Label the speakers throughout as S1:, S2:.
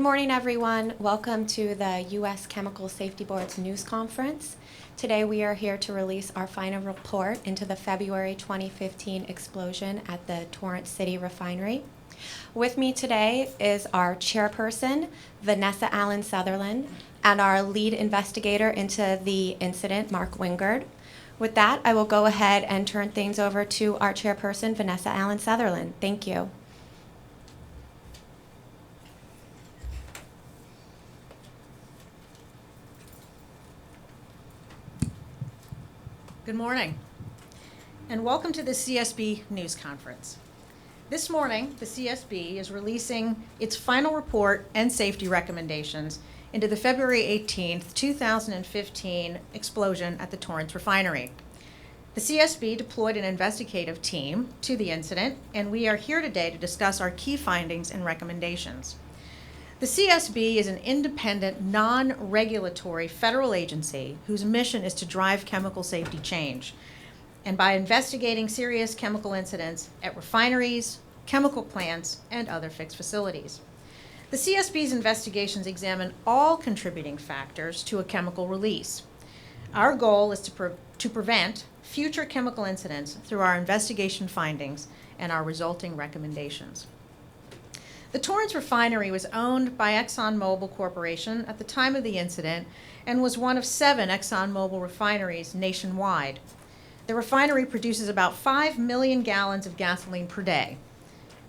S1: morning, everyone. Welcome to the U.S. Chemical Safety Board's news conference. Today we are here to release our final report into the February 2015 explosion at the Torrance City Refinery. With me today is our chairperson, Vanessa Allen Sutherland, and our lead investigator into the incident, Mark Wingard. With that, I will go ahead and turn things over to our chairperson, Vanessa Allen Sutherland. Thank you.
S2: Good morning, and welcome to the CSB News Conference. This morning, the CSB is releasing its final report and safety recommendations into the February 18th, 2015 explosion at the Torrance Refinery. The CSB deployed an investigative team to the incident, and we are here today to discuss our key findings and recommendations. The CSB is an independent, non-regulatory federal agency whose mission is to drive chemical safety change. And by investigating serious chemical incidents at refineries, chemical plants, and other fixed facilities. The CSB's investigations examine all contributing factors to a chemical release. Our goal is to prevent future chemical incidents through our investigation findings and our resulting recommendations. The Torrance Refinery was owned by ExxonMobil Corporation at the time of the incident and was one of 7 ExxonMobil refineries nationwide. The refinery produces about 5 million gallons of gasoline per day.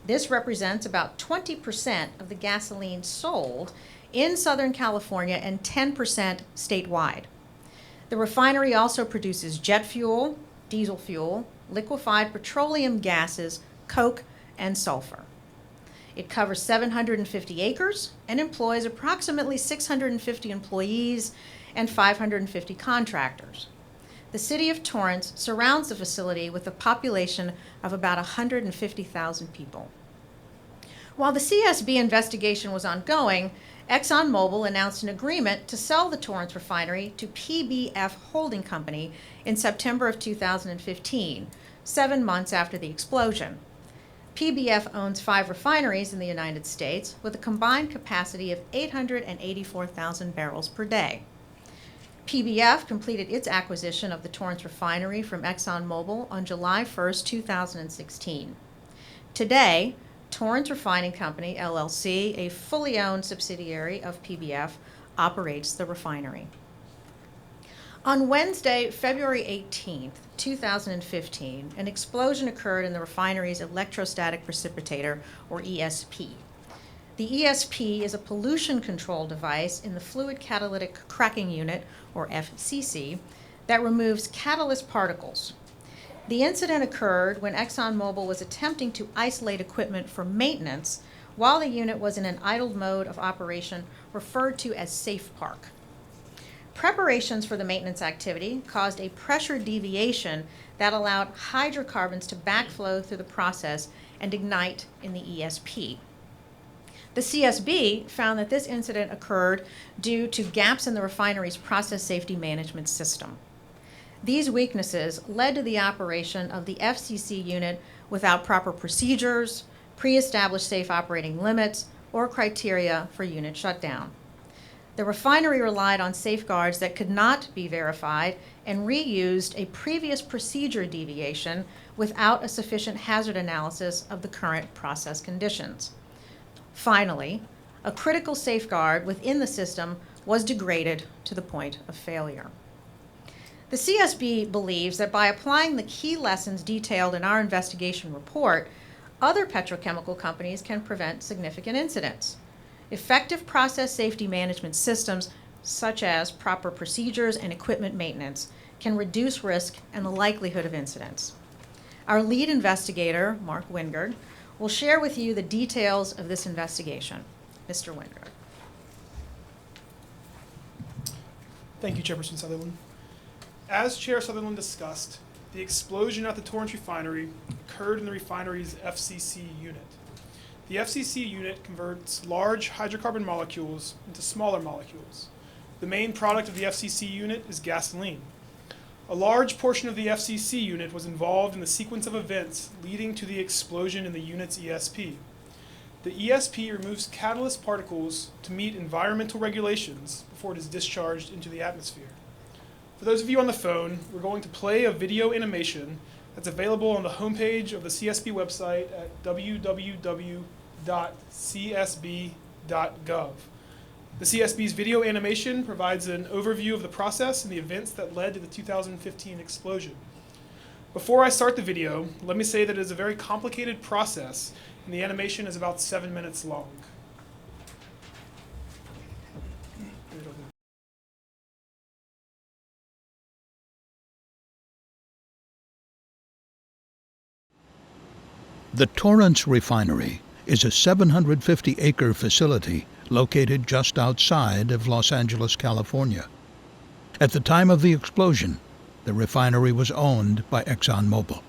S2: This represents about 20% of the gasoline sold in Southern California and 10% statewide. The refinery also produces jet fuel, diesel fuel, liquefied petroleum gases, coke, and sulfur. It covers 750 acres and employs approximately 650 employees and 550 contractors. The city of Torrance surrounds the facility with a population of about 150,000 people. While the CSB investigation was ongoing, ExxonMobil announced an agreement to sell the Torrance Refinery to PBF Holding Company in September of 2015, 7 months after the explosion. PBF owns 5 refineries in the United States with a combined capacity of 884,000 barrels per day. PBF completed its acquisition of the Torrance Refinery from ExxonMobil on July 1, 2016. Today, Torrance Refining Company, LLC, a fully owned subsidiary of PBF, operates the refinery. On Wednesday, February 18, 2015, an explosion occurred in the refinery's electrostatic precipitator, or ESP. The ESP is a pollution control device in the fluid catalytic cracking unit, or FCC, that removes catalyst particles. The incident occurred when ExxonMobil was attempting to isolate equipment for maintenance while the unit was in an idled mode of operation referred to as safe park. Preparations for the maintenance activity caused a pressure deviation that allowed hydrocarbons to backflow through the process and ignite in the ESP. The CSB found that this incident occurred due to gaps in the refinery's process safety management system. These weaknesses led to the operation of the FCC unit without proper procedures, pre-established safe operating limits, or criteria for unit shutdown. The refinery relied on safeguards that could not be verified and reused a previous procedure deviation without a sufficient hazard analysis of the current process conditions. Finally, a critical safeguard within the system was degraded to the point of failure. The CSB believes that by applying the key lessons detailed in our investigation report, other petrochemical companies can prevent significant incidents. Effective process safety management systems, such as proper procedures and equipment maintenance, can reduce risk and the likelihood of incidents. Our lead investigator, Mark Wingard, will share with you the details of this investigation. Mr. Wingard.
S3: Thank you, Chairperson Sutherland. As Chair Sutherland discussed, the explosion at the Torrance Refinery occurred in the refinery's FCC unit. The FCC unit converts large hydrocarbon molecules into smaller molecules. The main product of the FCC unit is gasoline. A large portion of the FCC unit was involved in the sequence of events leading to the explosion in the unit's ESP. The ESP removes catalyst particles to meet environmental regulations before it is discharged into the atmosphere. For those of you on the phone, we're going to play a video animation that's available on the homepage of the CSB website at www.csb.gov. The CSB's video animation provides an overview of the process and the events that led to the 2015 explosion. Before I start the video, let me say that it is a very complicated process, and the animation is about 7 minutes long.
S4: The Torrance Refinery is a 750-acre facility located just outside of Los Angeles, California. At the time of the explosion, the refinery was owned by ExxonMobil.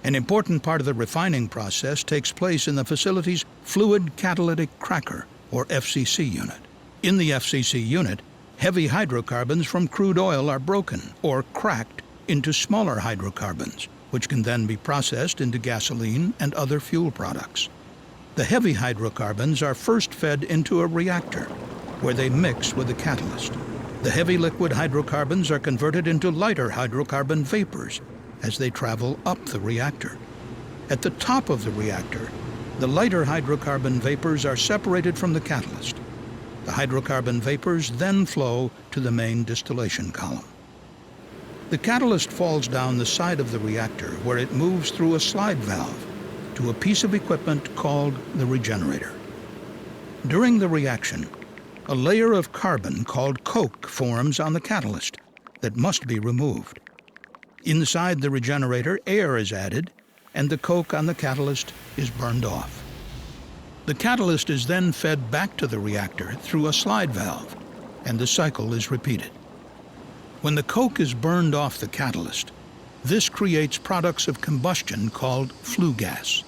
S4: An important part of the refining process takes place in the facility's fluid catalytic cracker, or FCC unit. In the FCC unit, heavy hydrocarbons from crude oil are broken or cracked into smaller hydrocarbons, which can then be processed into gasoline and other fuel products. The heavy hydrocarbons are first fed into a reactor, where they mix with the catalyst. The heavy liquid hydrocarbons are converted into lighter hydrocarbon vapors as they travel up the reactor. At the top of the reactor, the lighter hydrocarbon vapors are separated from the catalyst. The hydrocarbon vapors then flow to the main distillation column. The catalyst falls down the side of the reactor, where it moves through a slide valve to a piece of equipment called the regenerator. During the reaction, a layer of carbon called coke forms on the catalyst that must be removed. Inside the regenerator, air is added, and the coke on the catalyst is burned off. The catalyst is then fed back to the reactor through a slide valve, and the cycle is repeated. When the coke is burned off the catalyst, this creates products of combustion called flue gas.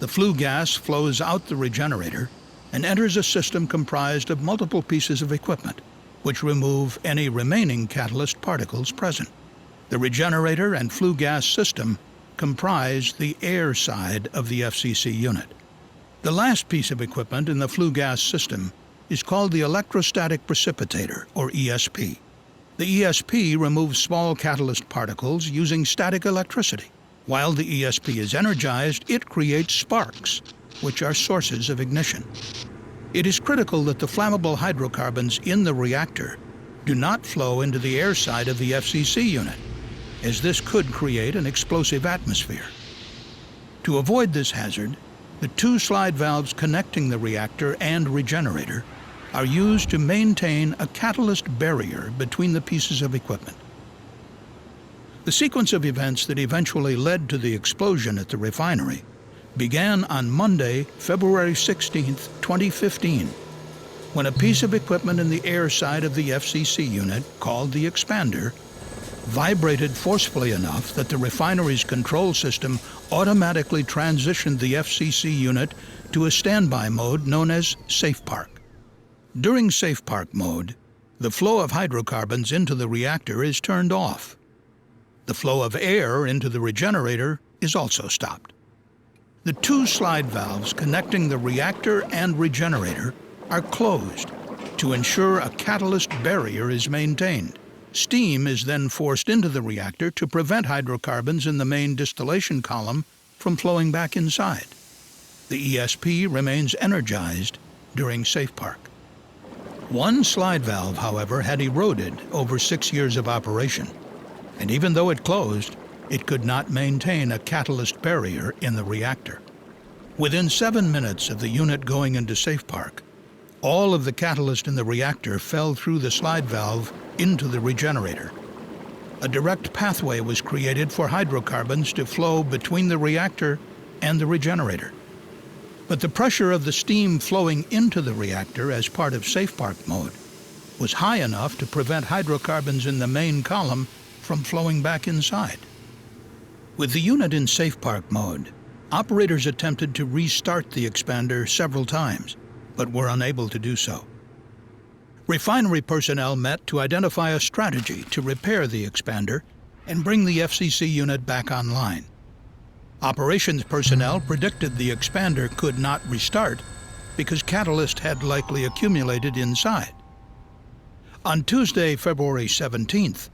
S4: The flue gas flows out the regenerator and enters a system comprised of multiple pieces of equipment, which remove any remaining catalyst particles present. The regenerator and flue gas system comprise the air side of the FCC unit. The last piece of equipment in the flue gas system is called the electrostatic precipitator, or ESP. The ESP removes small catalyst particles using static electricity. While the ESP is energized, it creates sparks, which are sources of ignition. It is critical that the flammable hydrocarbons in the reactor do not flow into the air side of the FCC unit, as this could create an explosive atmosphere. To avoid this hazard, the two slide valves connecting the reactor and regenerator are used to maintain a catalyst barrier between the pieces of equipment. The sequence of events that eventually led to the explosion at the refinery began on Monday, February 16, 2015, when a piece of equipment in the air side of the FCC unit, called the expander, vibrated forcefully enough that the refinery's control system automatically transitioned the FCC unit to a standby mode known as Safe Park. During Safe Park mode, the flow of hydrocarbons into the reactor is turned off. The flow of air into the regenerator is also stopped. The two slide valves connecting the reactor and regenerator are closed to ensure a catalyst barrier is maintained. Steam is then forced into the reactor to prevent hydrocarbons in the main distillation column from flowing back inside. The ESP remains energized during Safe Park. One slide valve, however, had eroded over 6 years of operation, and even though it closed, it could not maintain a catalyst barrier in the reactor. Within 7 minutes of the unit going into Safe Park, all of the catalyst in the reactor fell through the slide valve into the regenerator. A direct pathway was created for hydrocarbons to flow between the reactor and the regenerator. But the pressure of the steam flowing into the reactor as part of Safe Park mode was high enough to prevent hydrocarbons in the main column from flowing back inside. With the unit in Safe Park mode, operators attempted to restart the expander several times, but were unable to do so. Refinery personnel met to identify a strategy to repair the expander and bring the FCC unit back online. Operations personnel predicted the expander could not restart because catalyst had likely accumulated inside. On Tuesday, February 17th,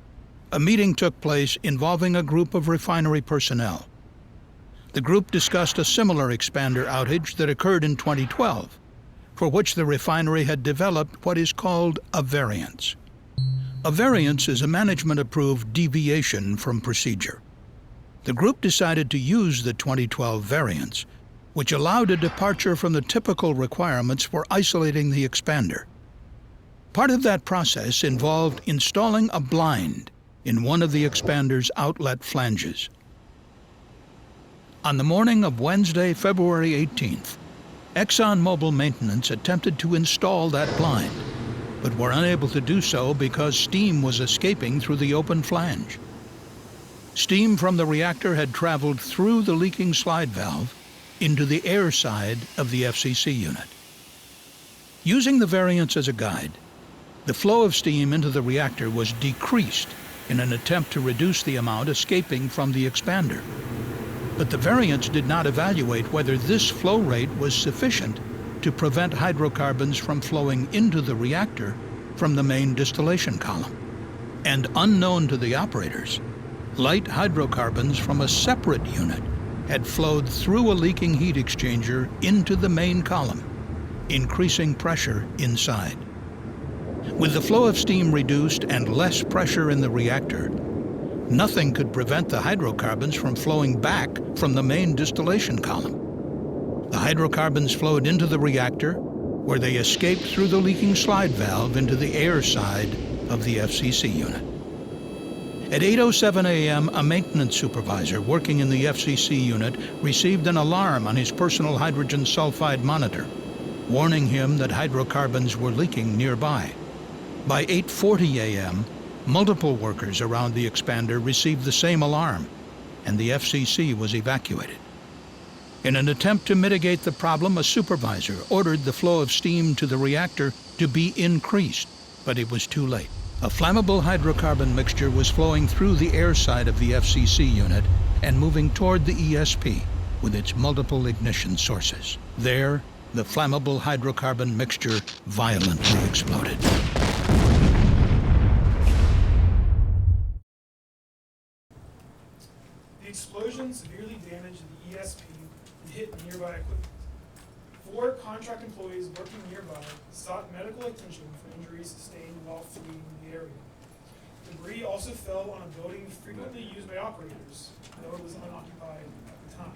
S4: a meeting took place involving a group of refinery personnel. The group discussed a similar expander outage that occurred in 2012, for which the refinery had developed what is called a variance. A variance is a management-approved deviation from procedure. The group decided to use the 2012 variance, which allowed a departure from the typical requirements for isolating the expander. Part of that process involved installing a blind in one of the expander's outlet flanges. On the morning of Wednesday, February 18th, ExxonMobil maintenance attempted to install that blind, but were unable to do so because steam was escaping through the open flange. Steam from the reactor had traveled through the leaking slide valve into the air side of the FCC unit. Using the variance as a guide, the flow of steam into the reactor was decreased in an attempt to reduce the amount escaping from the expander. But the variance did not evaluate whether this flow rate was sufficient to prevent hydrocarbons from flowing into the reactor from the main distillation column. And unknown to the operators, light hydrocarbons from a separate unit had flowed through a leaking heat exchanger into the main column, increasing pressure inside. With the flow of steam reduced and less pressure in the reactor, nothing could prevent the hydrocarbons from flowing back from the main distillation column. The hydrocarbons flowed into the reactor, where they escaped through the leaking slide valve into the air side of the FCC unit. At 8:07 a.m., a maintenance supervisor working in the FCC unit received an alarm on his personal hydrogen sulfide monitor, warning him that hydrocarbons were leaking nearby. By 8:40 a.m., multiple workers around the expander received the same alarm, and the FCC was evacuated. In an attempt to mitigate the problem, a supervisor ordered the flow of steam to the reactor to be increased, but it was too late. A flammable hydrocarbon mixture was flowing through the air side of the FCC unit and moving toward the ESP with its multiple ignition sources. There, the flammable hydrocarbon mixture violently exploded.
S3: The explosion severely damaged the ESP and hit nearby equipment. 4 contract employees working nearby sought medical attention for injuries sustained while fleeing the area. Debris also fell on a building frequently used by operators, though it was unoccupied at the time.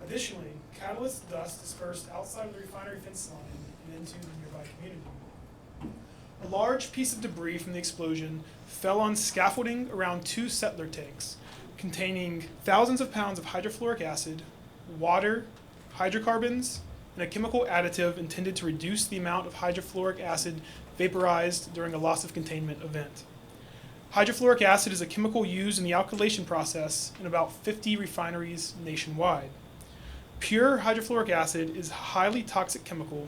S3: Additionally, catalyst dust dispersed outside of the refinery fence line and into the nearby community. A large piece of debris from the explosion fell on scaffolding around 2 settler tanks containing thousands of pounds of hydrofluoric acid, water, hydrocarbons, and a chemical additive intended to reduce the amount of hydrofluoric acid vaporized during a loss of containment event. Hydrofluoric acid is a chemical used in the alkylation process in about 50 refineries nationwide. Pure hydrofluoric acid is a highly toxic chemical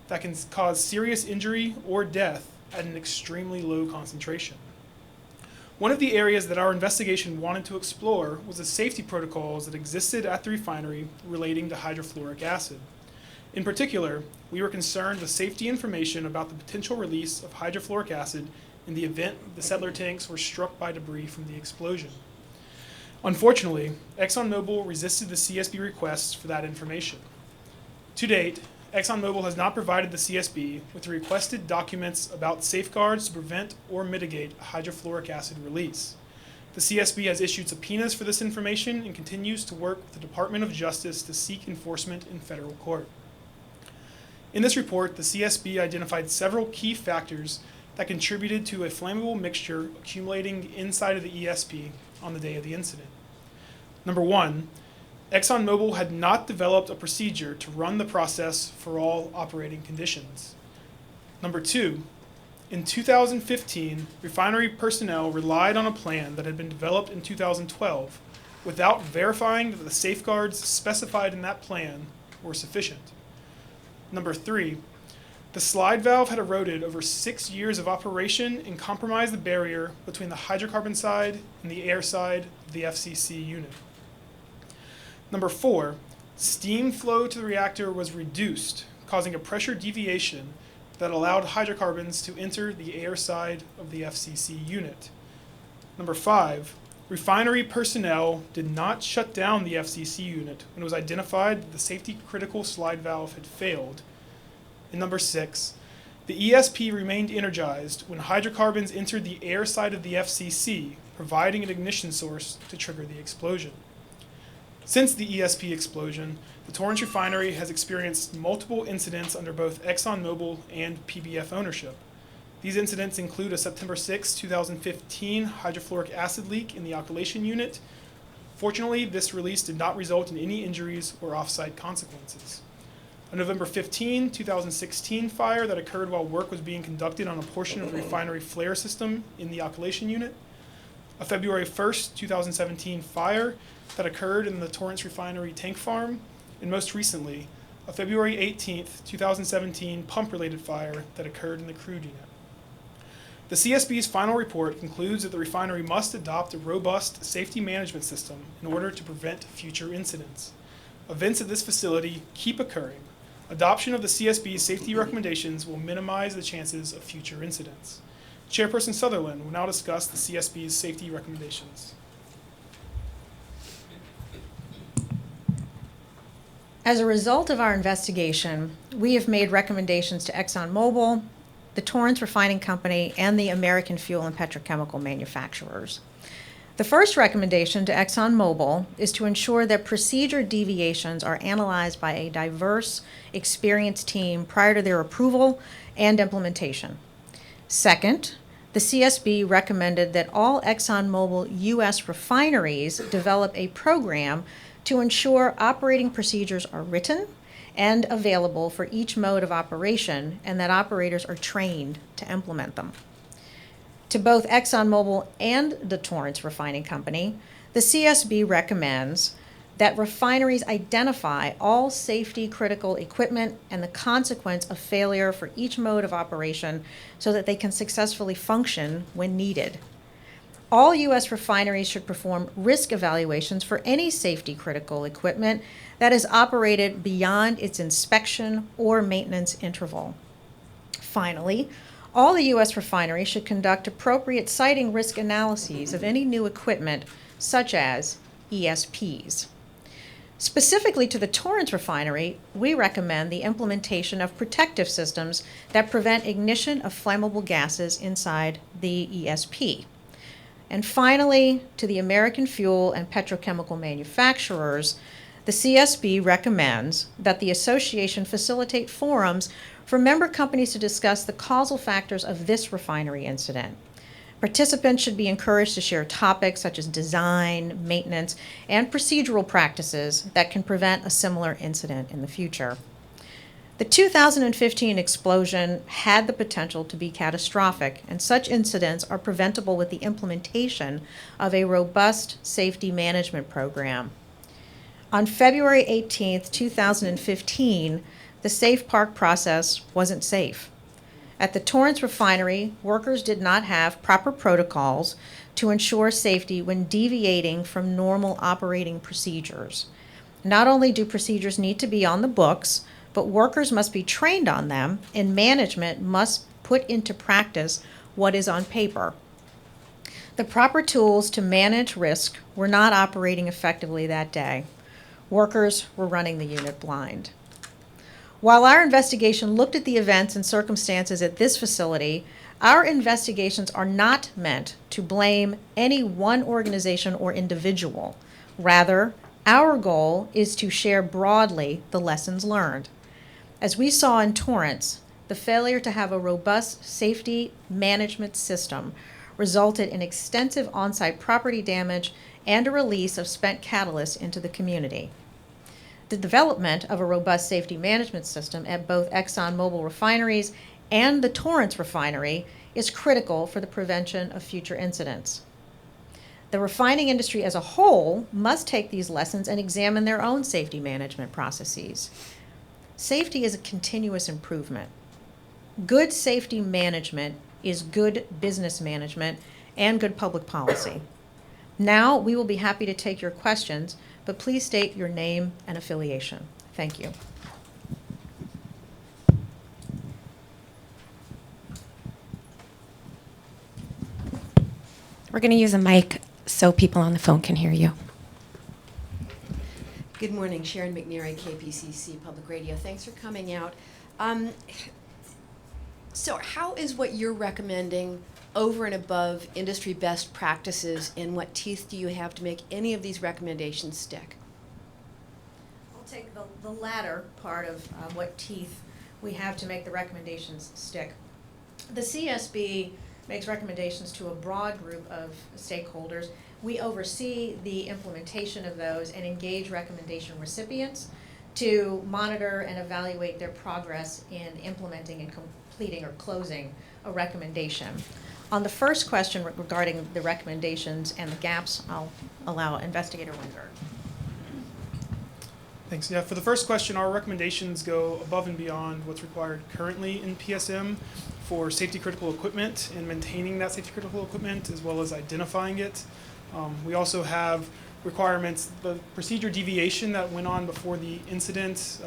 S3: that can cause serious injury or death at an extremely low concentration. One of the areas that our investigation wanted to explore was the safety protocols that existed at the refinery relating to hydrofluoric acid. In particular, we were concerned with safety information about the potential release of hydrofluoric acid in the event the settler tanks were struck by debris from the explosion. Unfortunately, ExxonMobil resisted the CSB requests for that information. To date, ExxonMobil has not provided the CSB with the requested documents about safeguards to prevent or mitigate a hydrofluoric acid release. The CSB has issued subpoenas for this information and continues to work with the Department of Justice to seek enforcement in federal court. In this report, the CSB identified several key factors that contributed to a flammable mixture accumulating inside of the ESP on the day of the incident. Number 1, ExxonMobil had not developed a procedure to run the process for all operating conditions. Number 2, in 2015, refinery personnel relied on a plan that had been developed in 2012 without verifying that the safeguards specified in that plan were sufficient. Number 3, the slide valve had eroded over 6 years of operation and compromised the barrier between the hydrocarbon side and the air side of the FCC unit. Number 4, steam flow to the reactor was reduced, causing a pressure deviation that allowed hydrocarbons to enter the air side of the FCC unit. Number 5, refinery personnel did not shut down the FCC unit when it was identified that the safety critical slide valve had failed. And number 6, the ESP remained energized when hydrocarbons entered the air side of the FCC, providing an ignition source to trigger the explosion. Since the ESP explosion, the Torrance Refinery has experienced multiple incidents under both ExxonMobil and PBF ownership. These incidents include a September 6, 2015 hydrofluoric acid leak in the alkylation unit. Fortunately, this release did not result in any injuries or off-site consequences. A November 15, 2016 fire that occurred while work was being conducted on a portion of the refinery flare system in the alkylation unit. A February 1, 2017 fire that occurred in the Torrance Refinery tank farm. And most recently, a February 18, 2017 pump-related fire that occurred in the crude unit. The CSB's final report concludes that the refinery must adopt a robust safety management system in order to prevent future incidents. Events at this facility keep occurring. Adoption of the CSB's safety recommendations will minimize the chances of future incidents. Chairperson Sutherland will now discuss the CSB's safety recommendations.
S2: As a result of our investigation, we have made recommendations to ExxonMobil, the Torrance Refining Company, and the American fuel and petrochemical manufacturers. The first recommendation to ExxonMobil is to ensure that procedure deviations are analyzed by a diverse, experienced team prior to their approval and implementation. Second, the CSB recommended that all ExxonMobil U.S. refineries develop a program to ensure operating procedures are written and available for each mode of operation, and that operators are trained to implement them. To both ExxonMobil and the Torrance Refining Company, the CSB recommends that refineries identify all safety critical equipment and the consequence of failure for each mode of operation so that they can successfully function when needed. All U.S. refineries should perform risk evaluations for any safety critical equipment that is operated beyond its inspection or maintenance interval. Finally, all the U.S. refineries should conduct appropriate siting risk analyses of any new equipment, such as ESPs. Specifically to the Torrance Refinery, we recommend the implementation of protective systems that prevent ignition of flammable gases inside the ESP. And finally, to the American fuel and petrochemical manufacturers, the CSB recommends that the association facilitate forums for member companies to discuss the causal factors of this refinery incident. Participants should be encouraged to share topics such as design, maintenance, and procedural practices that can prevent a similar incident in the future. The 2015 explosion had the potential to be catastrophic, and such incidents are preventable with the implementation of a robust safety management program. On February 18, 2015, the Safe Park process wasn't safe. At the Torrance Refinery, workers did not have proper protocols to ensure safety when deviating from normal operating procedures. Not only do procedures need to be on the books, but workers must be trained on them, and management must put into practice what is on paper. The proper tools to manage risk were not operating effectively that day. Workers were running the unit blind. While our investigation looked at the events and circumstances at this facility, our investigations are not meant to blame any one organization or individual. Rather, our goal is to share broadly the lessons learned. As we saw in Torrance, the failure to have a robust safety management system resulted in extensive on-site property damage and a release of spent catalyst into the community. The development of a robust safety management system at both ExxonMobil refineries and the Torrance Refinery is critical for the prevention of future incidents. The refining industry as a whole must take these lessons and examine their own safety management processes. Safety is a continuous improvement. Good safety management is good business management and good public policy. Now, we will be happy to take your questions, but please state your name and affiliation. Thank you.
S1: We're going to use a mic so people on the phone can hear you.
S5: Good morning, Sharon McNary, KPCC Public Radio. Thanks for coming out. So how is what you're recommending over and above industry best practices, and what teeth do you have to make any of these recommendations stick?
S2: I'll take the latter part of what teeth we have to make the recommendations stick. The CSB makes recommendations to a broad group of stakeholders. We oversee the implementation of those and engage recommendation recipients to monitor and evaluate their progress in implementing and completing or closing a recommendation. On the first question regarding the recommendations and the gaps, I'll allow Investigator Wingard.
S3: Thanks. Yeah, for the first question, our recommendations go above and beyond what's required currently in PSM for safety critical equipment and maintaining that safety critical equipment, as well as identifying it. We also have requirements. The procedure deviation that went on before the incident,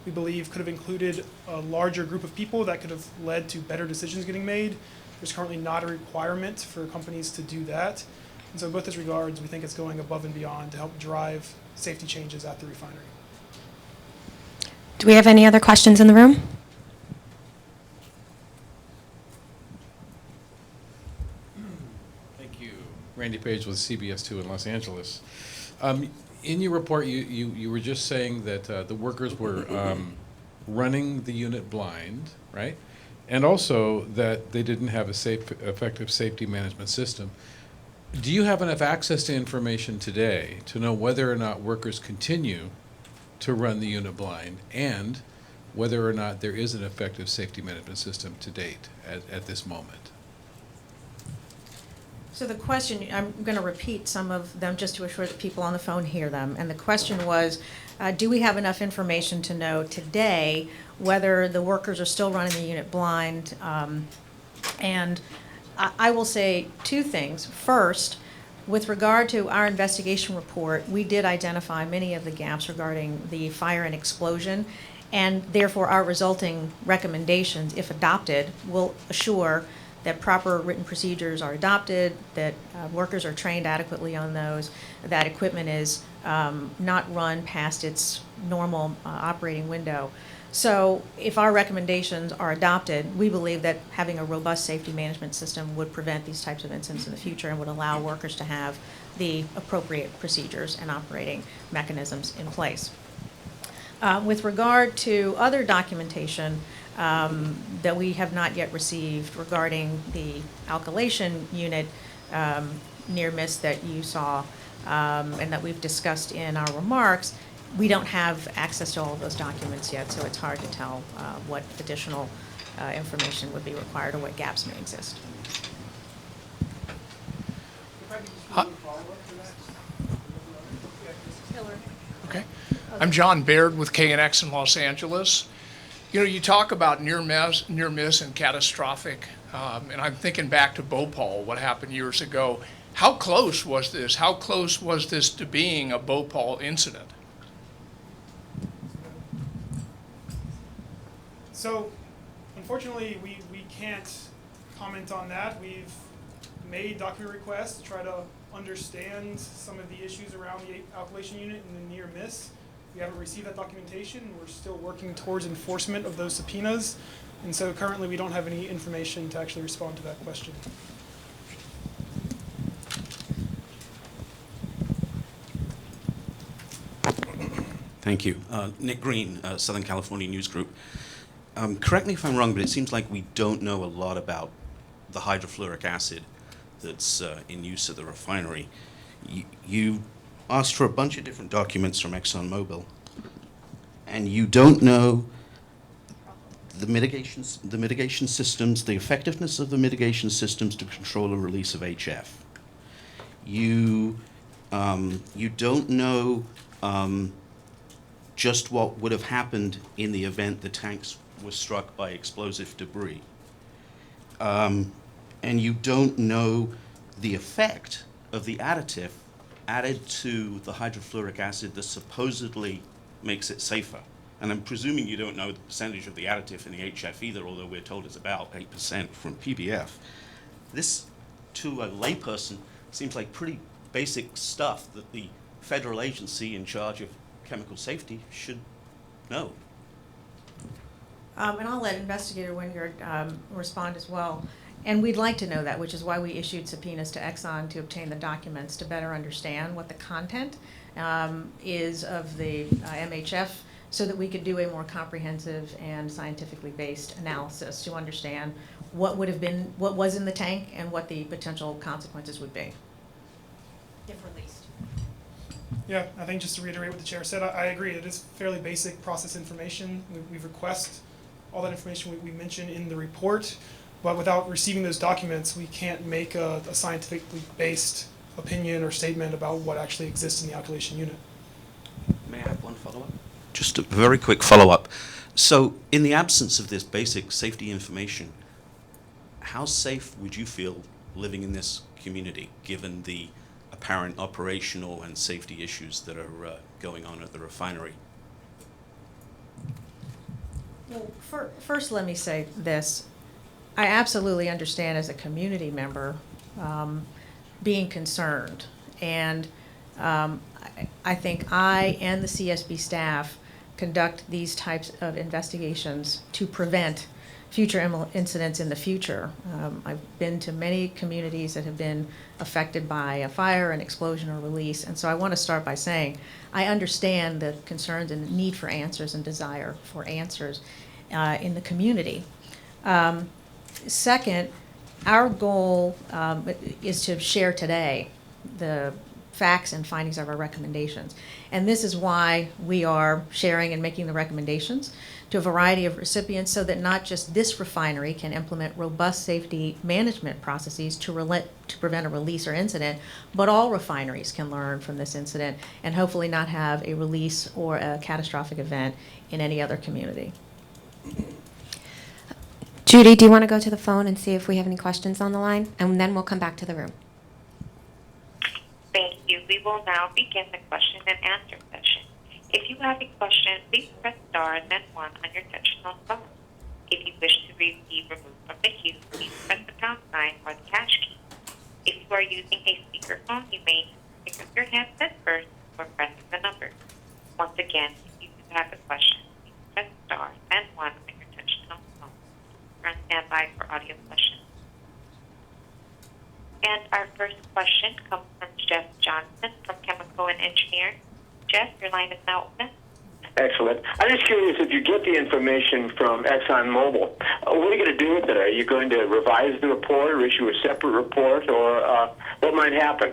S3: we believe could have included a larger group of people that could have led to better decisions getting made. There's currently not a requirement for companies to do that. And so in both those regards, we think it's going above and beyond to help drive safety changes at the refinery.
S1: Do we have any other questions in the room?
S6: Thank you. Randy Page with CBS 2 in Los Angeles. In your report, you were just saying that the workers were running the unit blind, right? And also that they didn't have a effective safety management system. Do you have enough access to information today to know whether or not workers continue to run the unit blind, and whether or not there is an effective safety management system to date at this moment?
S2: So the question, I'm going to repeat some of them just to assure that people on the phone hear them. And the question was, do we have enough information to know today whether the workers are still running the unit blind? And I will say two things. First, with regard to our investigation report, we did identify many of the gaps regarding the fire and explosion, and therefore our resulting recommendations, if adopted, will assure that proper written procedures are adopted, that workers are trained adequately on those, that equipment is not run past its normal operating window. So if our recommendations are adopted, we believe that having a robust safety management system would prevent these types of incidents in the future and would allow workers to have the appropriate procedures and operating mechanisms in place. With regard to other documentation that we have not yet received regarding the alkylation unit near miss that you saw and that we've discussed in our remarks, we don't have access to all of those documents yet, so it's hard to tell what additional information would be required or what gaps may exist.
S7: Okay. I'm John Baird with KNX in Los Angeles. You know, you talk about near miss and catastrophic, and I'm thinking back to Bhopal, what happened years ago. How close was this? How close was this to being a Bhopal incident?
S3: So, unfortunately, we can't comment on that. We've made document requests to try to understand some of the issues around the alkylation unit and the near miss. We haven't received that documentation. We're still working towards enforcement of those subpoenas. And so currently we don't have any information to actually respond to that question.
S8: Thank you. Nick Green, Southern California News Group. Correct me if I'm wrong, but it seems like we don't know a lot about the hydrofluoric acid that's in use at the refinery. You asked for a bunch of different documents from ExxonMobil, and you don't know the mitigation systems, the effectiveness of the mitigation systems to control the release of HF. You don't know just what would have happened in the event the tanks were struck by explosive debris. And you don't know the effect of the additive added to the hydrofluoric acid that supposedly makes it safer. And I'm presuming you don't know the percentage of the additive in the HF either, although we're told it's about 8% from PBF. This, to a layperson, seems like pretty basic stuff that the federal agency in charge of chemical safety should know.
S2: And I'll let Investigator Wingard respond as well. And we'd like to know that, which is why we issued subpoenas to Exxon to obtain the documents to better understand what the content is of the MHF, so that we could do a more comprehensive and scientifically based analysis to understand what would have been, what was in the tank and what the potential consequences would be if released.
S3: Yeah, I think just to reiterate what the chair said, I agree. It is fairly basic process information. We request all that information we mentioned in the report, but without receiving those documents, we can't make a scientifically based opinion or statement about what actually exists in the alkylation unit.
S8: May I have one follow-up? Just a very quick follow-up. So, in the absence of this basic safety information, how safe would you feel living in this community, given the apparent operational and safety issues that are going on at the refinery?
S2: Well, first let me say this. I absolutely understand as a community member being concerned. And I think I and the CSB staff conduct these types of investigations to prevent future incidents in the future. I've been to many communities that have been affected by a fire, an explosion, or release, and so I want to start by saying I understand the concerns and need for answers and desire for answers in the community. Second, our goal is to share today the facts and findings of our recommendations. And this is why we are sharing and making the recommendations to a variety of recipients, so that not just this refinery can implement robust safety management processes to prevent a release or incident, but all refineries can learn from this incident and hopefully not have a release or a catastrophic event in any other community.
S1: Judy, do you want to go to the phone and see if we have any questions on the line? And then we'll come back to the room.
S9: Thank you. We will now begin the question and answer session. If you have a question, please press star and then 1 on your touch-tone phone. If you wish to be removed from the queue, please press the pound sign or the hash key. If you are using a speakerphone, you may pick up your handset first before pressing the number. Once again, if you do have a question, please press star and 1 on your touch-tone phone. We're on standby for audio questions. And our first question comes from Jeff Johnson from Chemical and Engineering. Jeff, your line is now open.
S10: Excellent. I'm just curious, if you get the information from ExxonMobil, what are you going to do with it? Are you going to revise the report or issue a separate report, or what might happen?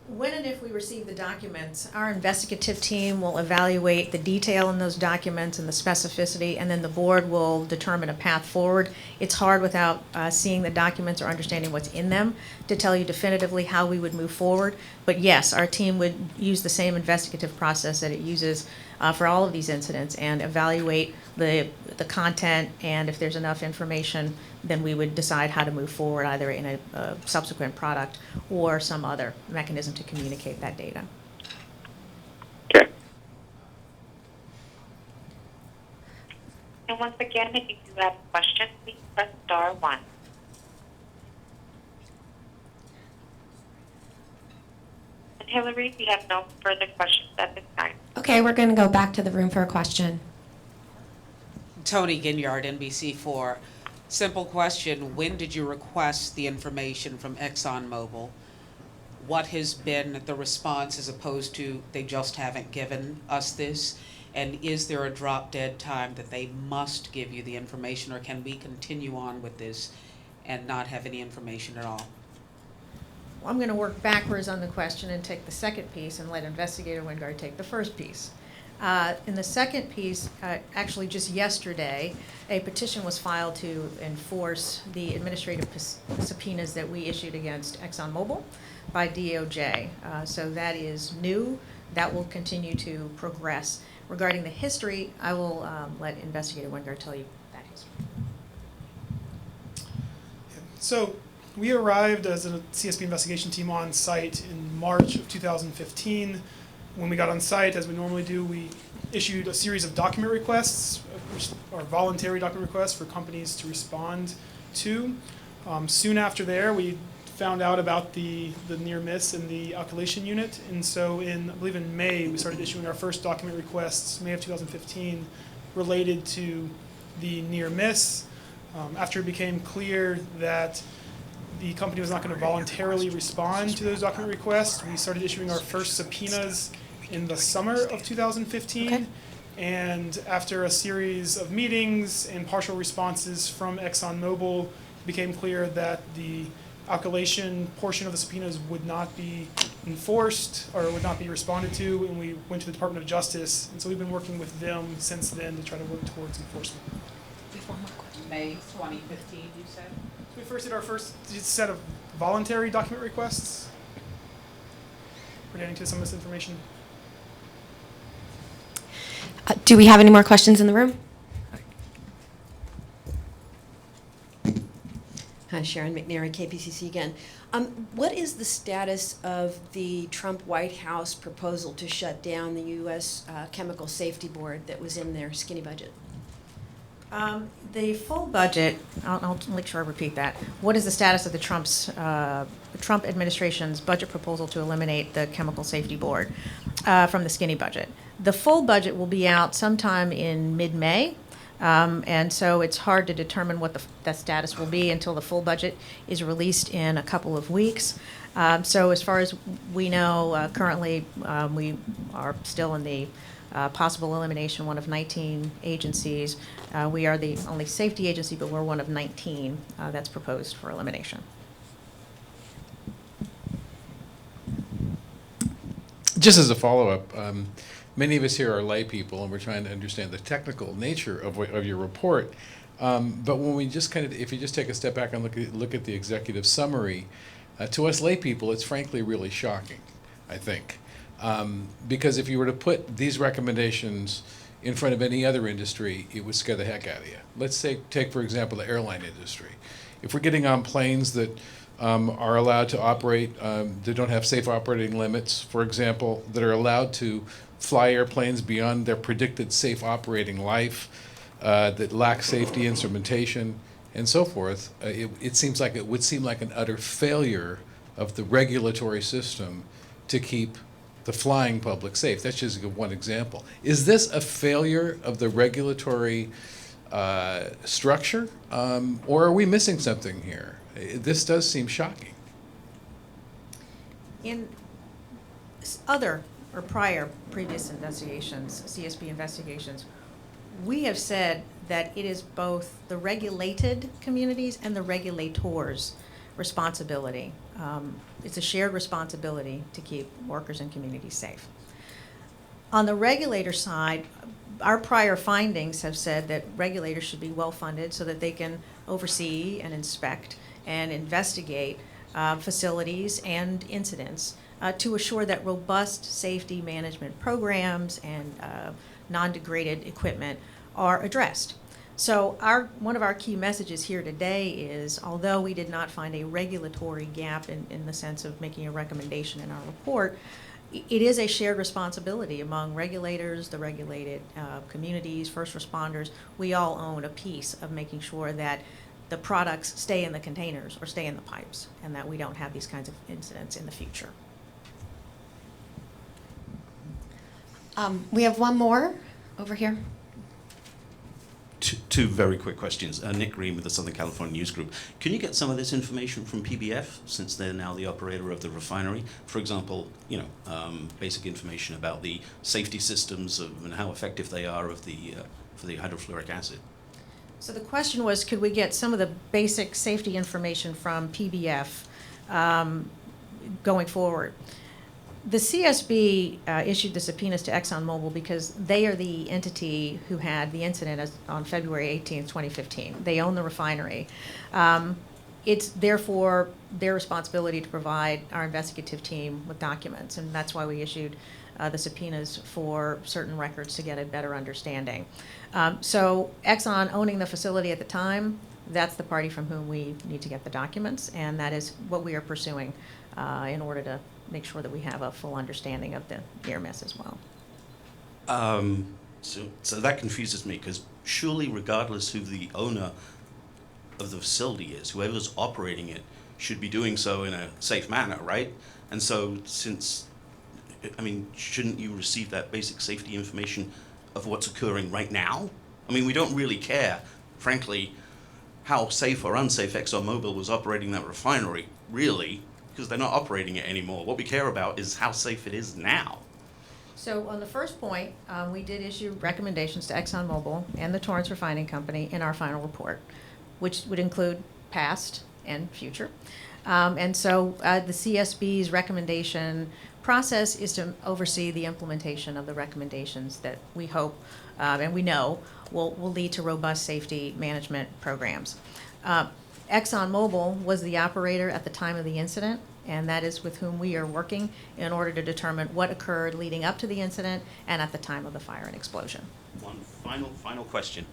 S2: When and if we receive the documents, our investigative team will evaluate the detail in those documents and the specificity, and then the board will determine a path forward. It's hard without seeing the documents or understanding what's in them to tell you definitively how we would move forward. But yes, our team would use the same investigative process that it uses for all of these incidents and evaluate the content, and if there's enough information, then we would decide how to move forward, either in a subsequent product or some other mechanism to communicate that data.
S10: Okay.
S9: And once again, if you do have a question, please press star 1. And Hillary, we have no further questions at this time.
S1: Okay, we're going to go back to the room for a question.
S11: Tony Ginyard, NBC4. Simple question. When did you request the information from ExxonMobil? What has been the response as opposed to they just haven't given us this? And is there a drop-dead time that they must give you the information, or can we continue on with this and not have any information at all?
S2: Well, I'm going to work backwards on the question and take the second piece and let Investigator Wingard take the first piece. In the second piece, actually just yesterday, a petition was filed to enforce the administrative subpoenas that we issued against ExxonMobil by DOJ. So that is new. That will continue to progress. Regarding the history, I will let Investigator Wingard tell you that history.
S3: So We arrived as a CSB investigation team on site in March of 2015. When we got on site, as we normally do, we issued a series of document requests, or voluntary document requests for companies to respond to. Soon after there, we found out about the near miss in the alkylation unit, and so I believe in May, we started issuing our first document requests, May of 2015, related to the near miss. After it became clear that the company was not going to voluntarily respond to those document requests, we started issuing our first subpoenas in the summer of 2015.
S2: Okay.
S3: And after a series of meetings and partial responses from ExxonMobil, it became clear that the alkylation portion of the subpoenas would not be enforced or would not be responded to, and we went to the Department of Justice. And so we've been working with them since then to try to work towards enforcement.
S11: May 2015, you said?
S3: We first did our first set of voluntary document requests pertaining to some of this information.
S1: Do we have any more questions in the room?
S5: Hi, Sharon McNary, KPCC again. What is the status of the Trump White House proposal to shut down the U.S. Chemical Safety Board that was in their skinny budget?
S2: The full budget, I'll make sure I repeat that. What is the status of the Trump administration's budget proposal to eliminate the Chemical Safety Board from the skinny budget? The full budget will be out sometime in mid-May, and so it's hard to determine what the status will be until the full budget is released in a couple of weeks. So as far as we know, currently we are still in the possible elimination, one of 19 agencies. We are the only safety agency, but we're one of 19 that's proposed for elimination.
S6: Just as a follow-up, many of us here are lay people, and we're trying to understand the technical nature of your report. But when we just if you just take a step back and look at the executive summary, to us lay people, it's frankly really shocking, I think. Because if you were to put these recommendations in front of any other industry, it would scare the heck out of you. Let's take for example, the airline industry. If we're getting on planes that are allowed to operate, that don't have safe operating limits, for example, that are allowed to fly airplanes beyond their predicted safe operating life, that lack safety instrumentation, and so forth, it would seem like an utter failure of the regulatory system to keep the flying public safe. That's just one example. Is this a failure of the regulatory structure, or are we missing something here? This does seem shocking.
S2: In previous investigations, CSB investigations, we have said that it is both the regulated communities and the regulators' responsibility. It's a shared responsibility to keep workers and communities safe. On the regulator side, our prior findings have said that regulators should be well funded so that they can oversee and inspect and investigate facilities and incidents to assure that robust safety management programs and non-degraded equipment are addressed. So one of our key messages here today is, although we did not find a regulatory gap in the sense of making a recommendation in our report, it is a shared responsibility among regulators, the regulated communities, first responders. We all own a piece of making sure that the products stay in the containers or stay in the pipes, and that we don't have these kinds of incidents in the future.
S1: We have one more over here.
S8: Two very quick questions. Nick Green with the Southern California News Group. Can you get some of this information from PBF, since they're now the operator of the refinery? For example, basic information about the safety systems and how effective they are for the hydrofluoric acid.
S2: So the question was, could we get some of the basic safety information from PBF going forward? The CSB issued the subpoenas to ExxonMobil because they are the entity who had the incident on February 18th, 2015. They own the refinery. It's therefore their responsibility to provide our investigative team with documents, and that's why we issued the subpoenas for certain records to get a better understanding. So Exxon, owning the facility at the time, that's the party from whom we need to get the documents, and that is what we are pursuing in order to make sure that we have a full understanding of the near miss as well.
S8: So that confuses me, because surely regardless who the owner of the facility is, whoever's operating it should be doing so in a safe manner, right? And so shouldn't you receive that basic safety information of what's occurring right now? I mean, we don't really care, frankly, how safe or unsafe ExxonMobil was operating that refinery, really, because they're not operating it anymore. What we care about is how safe it is now.
S2: So on the first point, we did issue recommendations to ExxonMobil and the Torrance Refining Company in our final report, which would include past and future. And so the CSB's recommendation process is to oversee the implementation of the recommendations that we hope and we know will lead to robust safety management programs. ExxonMobil was the operator at the time of the incident, and that is with whom we are working in order to determine what occurred leading up to the incident and at the time of the fire and explosion.
S8: One final question.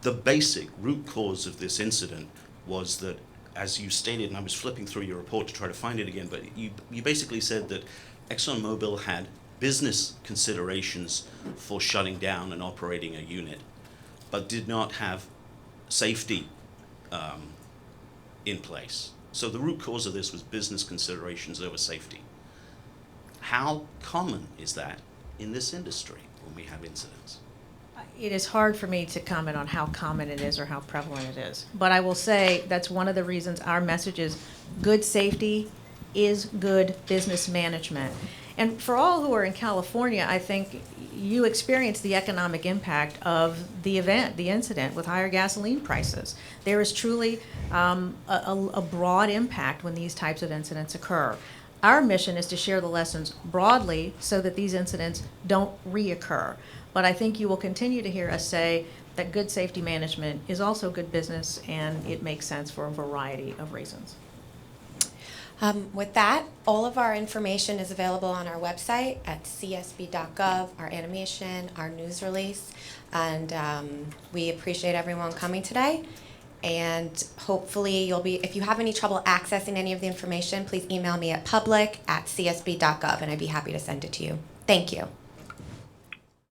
S8: The basic root cause of this incident was that, as you stated, and I was flipping through your report to try to find it again, but you basically said that ExxonMobil had business considerations for shutting down and operating a unit, but did not have safety in place. So the root cause of this was business considerations over safety. How common is that in this industry when we have incidents?
S2: It is hard for me to comment on how common it is or how prevalent it is. But I will say that's one of the reasons our message is good safety is good business management. And for all who are in California, I think you experience the economic impact of the event, the incident with higher gasoline prices. There is truly a broad impact when these types of incidents occur. Our mission is to share the lessons broadly so that these incidents don't reoccur. But I think you will continue to hear us say that good safety management is also good business, and it makes sense for a variety of reasons.
S1: With that, all of our information is available on our website at csb.gov, our animation, our news release, and we appreciate everyone coming today. And hopefully if you have any trouble accessing any of the information, please email me at public@csb.gov, and I'd be happy to send it to you. Thank you.